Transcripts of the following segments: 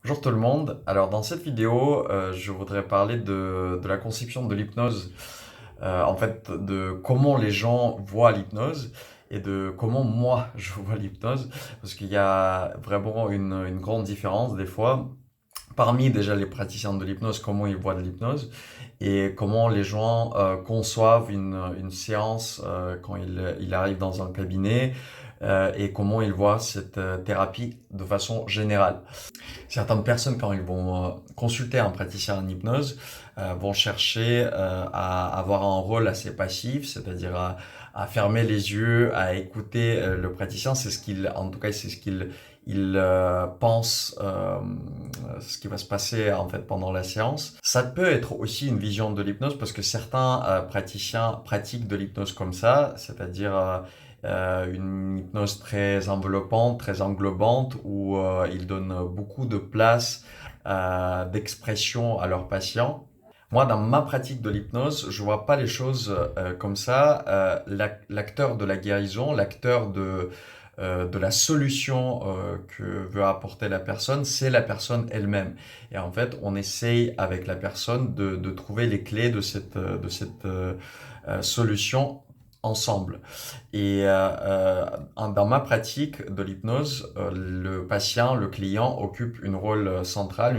Bonjour tout le monde. Alors dans cette vidéo, je voudrais parler de la conception de l'hypnose, en fait de comment les gens voient l'hypnose et de comment moi je vois l'hypnose, parce qu'il y a vraiment une grande différence des fois parmi déjà les praticiens de l'hypnose, comment ils voient de l'hypnose et comment les gens conçoivent une séance quand ils arrivent dans un cabinet et comment ils voient cette thérapie de façon générale. Certaines personnes, quand ils vont consulter un praticien en hypnose, vont chercher à avoir un rôle assez passif, c'est-à-dire à fermer les yeux, à écouter le praticien. C'est ce qu'il, en tout cas, c'est ce qu'il pense, ce qui va se passer en fait pendant la séance. Ça peut être aussi une vision de l'hypnose parce que certains praticiens pratiquent de l'hypnose comme ça, c'est-à-dire une hypnose très enveloppante, très englobante, où ils donnent beaucoup de place d'expression à leurs patients. Moi, dans ma pratique de l'hypnose, je vois pas les choses comme ça. L'acteur de la guérison, l'acteur de la solution que veut apporter la personne, c'est la personne elle-même. Et en fait, on essaye avec la personne de trouver les clés de cette solution ensemble. Et dans ma pratique de l'hypnose, le patient, le client occupe une rôle central,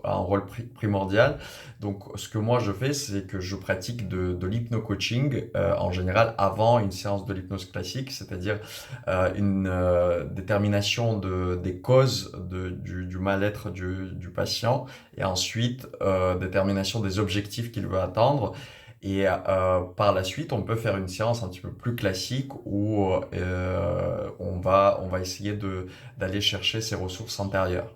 un rôle primordial. Donc, ce que moi je fais, c'est que je pratique de l'hypno-coaching en général avant une séance de l'hypnose classique, c'est-à-dire une détermination des causes du mal-être du patient et ensuite détermination des objectifs qu'il veut atteindre. Et par la suite, on peut faire une séance un petit peu plus classique où on va essayer d'aller chercher ses ressources intérieures.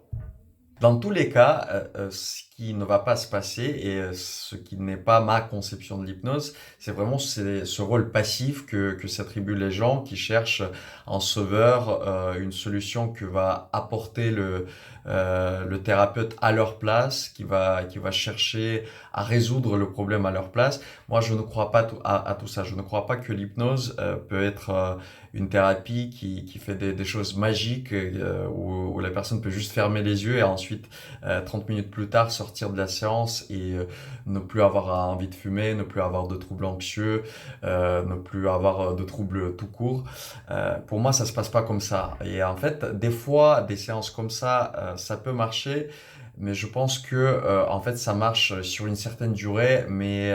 Dans tous les cas, ce qui ne va pas se passer et ce qui n'est pas ma conception de l'hypnose, c'est ce rôle passif que s'attribuent les gens qui cherchent un sauveur, une solution que va apporter le thérapeute à leur place, qui va chercher à résoudre le problème à leur place. Moi, je ne crois pas à tout ça. Je ne crois pas que l'hypnose peut être une thérapie qui fait des choses magiques où la personne peut juste fermer les yeux et ensuite 30 minutes plus tard sortir de la séance et ne plus avoir envie de fumer, ne plus avoir de troubles anxieux, ne plus avoir de troubles tout court. Pour moi, ça se passe pas comme ça. Et en fait, des fois, des séances comme ça peut marcher. Mais je pense que en fait ça marche sur une certaine durée, mais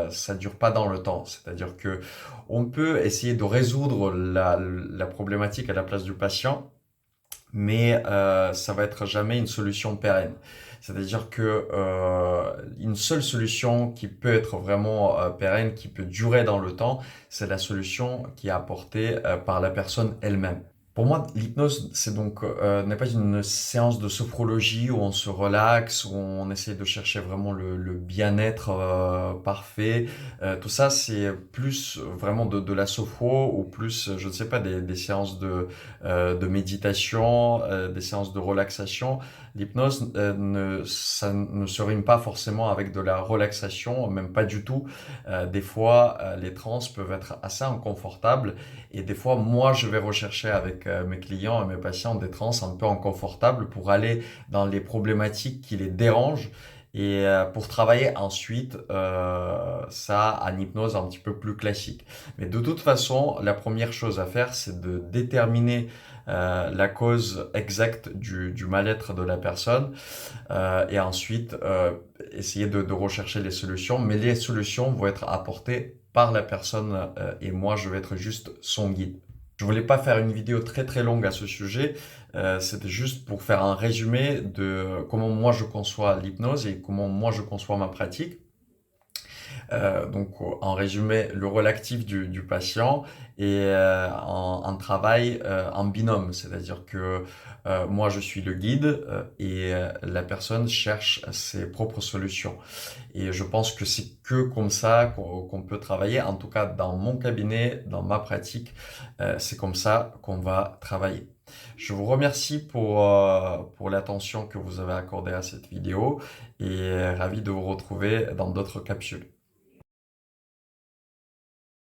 ça dure pas dans le temps. C'est-à-dire que on peut essayer de résoudre la problématique à la place du patient, mais ça va être jamais une solution pérenne. C'est-à-dire que une seule solution qui peut être vraiment pérenne, qui peut durer dans le temps, c'est la solution qui est apportée par la personne elle-même. Pour moi, l'hypnose, c'est donc n'est pas une séance de sophrologie où on se relaxe, où on essaie de chercher vraiment le bien-être parfait. Tout ça, c'est plus vraiment de la sophro ou plus, je ne sais pas, des séances de méditation, des séances de relaxation. L'hypnose, ça ne se rime pas forcément avec de la relaxation, même pas du tout. Des fois, les trans peuvent être assez inconfortables et des fois, moi, je vais rechercher avec mes clients et mes patients des trans un peu inconfortables pour aller dans les problématiques qui les dérangent et pour travailler ensuite ça en hypnose un petit peu plus classique. Mais de toute façon, la première chose à faire, c'est de déterminer la cause exacte du mal-être de la personne et ensuite essayer de rechercher les solutions. Mais les solutions vont être apportées par la personne et moi, je vais être juste son guide. Je voulais pas faire une vidéo très très longue à ce sujet, c'était juste pour faire un résumé de comment moi je conçois l'hypnose et comment moi je conçois ma pratique. Donc en résumé, le rôle actif du patient et un travail en binôme, c'est-à-dire que moi je suis le guide et la personne cherche ses propres solutions. Et je pense que c'est que comme ça qu'on peut travailler. En tout cas, dans mon cabinet, dans ma pratique, c'est comme ça qu'on va travailler. Je vous remercie pour l'attention que vous avez accordée à cette vidéo et ravi de vous retrouver dans d'autres capsules.